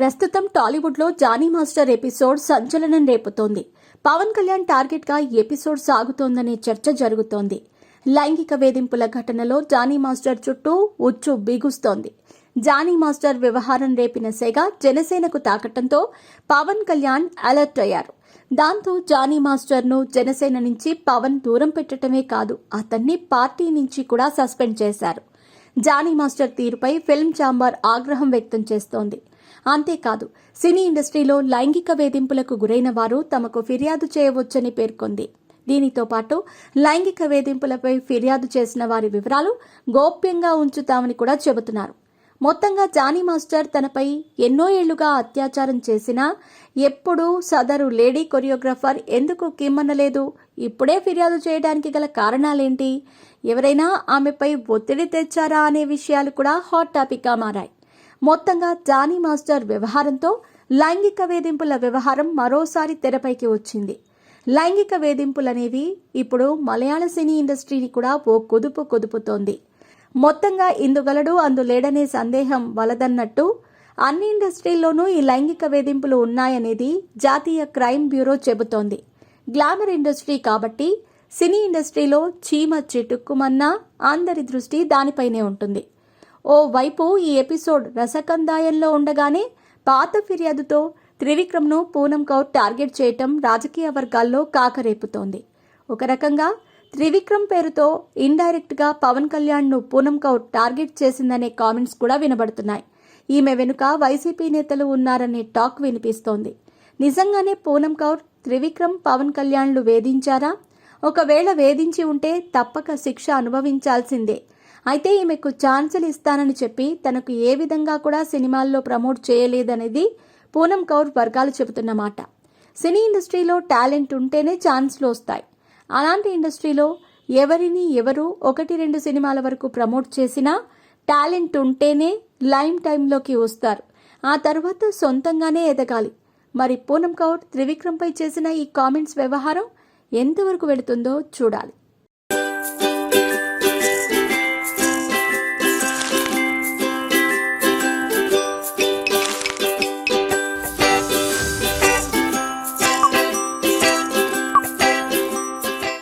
ప్రస్తుతం టాలీవుడ్లో Johnny master episode సంచలనం రేపుతోంది. పవన్ కళ్యాణ్ టార్గెట్గా ఈ ఎపిసోడ్ సాగుతోందనే చర్చ జరుగుతోంది. లైంగిక వేధింపుల ఘటనలో జానీ మాస్టర్ చుట్టూ ఉచ్చు బిగుస్తోంది. జానీ మాస్టర్ వ్యవహారం రేపిన సెగ జనసేనకు తాకటంతో పవన్ కళ్యాణ్ అలర్ట్ అయ్యారు. దాంతో జానీ మాస్టర్ను జనసేన నుంచి పవన్ దూరం పెట్టడమే కాదు, అతన్ని పార్టీ నుంచి కూడా సస్పెండ్ చేశారు. జానీ మాస్టర్ తీరుపై ఫిల్మ్ ఛాంబర్ ఆగ్రహం వ్యక్తం చేస్తోంది. అంతేకాదు, సినీ ఇండస్ట్రీలో లైంగిక వేధింపులకు గురైన వారు తమకు ఫిర్యాదు చేయవచ్చని పేర్కొంది. దీనితో పాటు లైంగిక వేధింపులపై ఫిర్యాదు చేసిన వారి వివరాలు గోప్యంగా ఉంచుతామని కూడా చెబుతున్నారు. మొత్తంగా జానీ మాస్టర్ తనపై ఎన్నో ఏళ్లుగా అత్యాచారం చేసినా ఎప్పుడూ సదరు లేడీ కొరియోగ్రాఫర్ ఎందుకు కిమ్మనలేదు, ఇప్పుడే ఫిర్యాదు చేయడానికి గల కారణాలేంటి, ఎవరైనా ఆమెపై ఒత్తిడి తెచ్చారా అనే విషయాలు కూడా హాట్ టాపిక్గా మారాయి. మొత్తంగా జానీ మాస్టర్ వ్యవహారంతో లైంగిక వేధింపుల వ్యవహారం మరోసారి తెరపైకి వచ్చింది. లైంగిక వేధింపులనేవి ఇప్పుడు మలయాళ సినీ ఇండస్ట్రీని కూడా ఓ కుదుపుతోంది. మొత్తంగా ఇందుగలడు అందులేడనే సందేహం వలదన్నట్టు అన్ని ఇండస్ట్రీల్లోనూ ఈ లైంగిక వేధింపులు ఉన్నాయనేది జాతీయ క్రైమ్ బ్యూరో చెబుతోంది. గ్లామర్ ఇండస్ట్రీ కాబట్టి సినీ ఇండస్ట్రీలో చీమ చిటుక్కుమన్నా అందరి దృష్టి దానిపైనే ఉంటుంది. ఓ వైపు ఈ ఎపిసోడ్ రసకందాయంలో ఉండగానే పాత ఫిర్యాదుతో త్రివిక్రమ్ను పూనం కౌర్ టార్గెట్ చేయటం రాజకీయ వర్గాల్లో కాకరేపుతోంది. ఒక రకంగా త్రివిక్రమ్ పేరుతో ఇండైరెక్ట్గా పవన్ కళ్యాణ్ను పూనం కౌర్ టార్గెట్ చేసిందనే కామెంట్స్ కూడా వినబడుతున్నాయి. ఈమె వెనుక వైసీపీ నేతలు ఉన్నారనే టాక్ వినిపిస్తోంది. నిజంగానే పూనం కౌర్ త్రివిక్రమ్ పవన్ కళ్యాణ్లు వేధించారా? ఒకవేళ వేధించి ఉంటే తప్పక శిక్ష అనుభవించాల్సిందే. అయితే ఈమెకు ఛాన్సులు ఇస్తానని చెప్పి తనకు ఏ విధంగా కూడా సినిమాల్లో ప్రమోట్ చేయలేదనేది పూనం కౌర్ వర్గాలు చెబుతున్నమాట. సినీ ఇండస్ట్రీలో టాలెంట్ ఉంటేనే ఛాన్స్లు వస్తాయి. అలాంటి ఇండస్ట్రీలో ఎవరు 1-2 సినిమాల వరకు ప్రమోట్ చేసినా టాలెంట్ ఉంటేనే లైమ్ టైంలోకి వస్తారు. ఆ తర్వాత సొంతంగానే ఎదగాలి. మరి పూనం కౌర్ త్రివిక్రమ్పై చేసిన ఈ కామెంట్స్ వ్యవహారం ఎంతవరకు వెళుతుందో చూడాలి.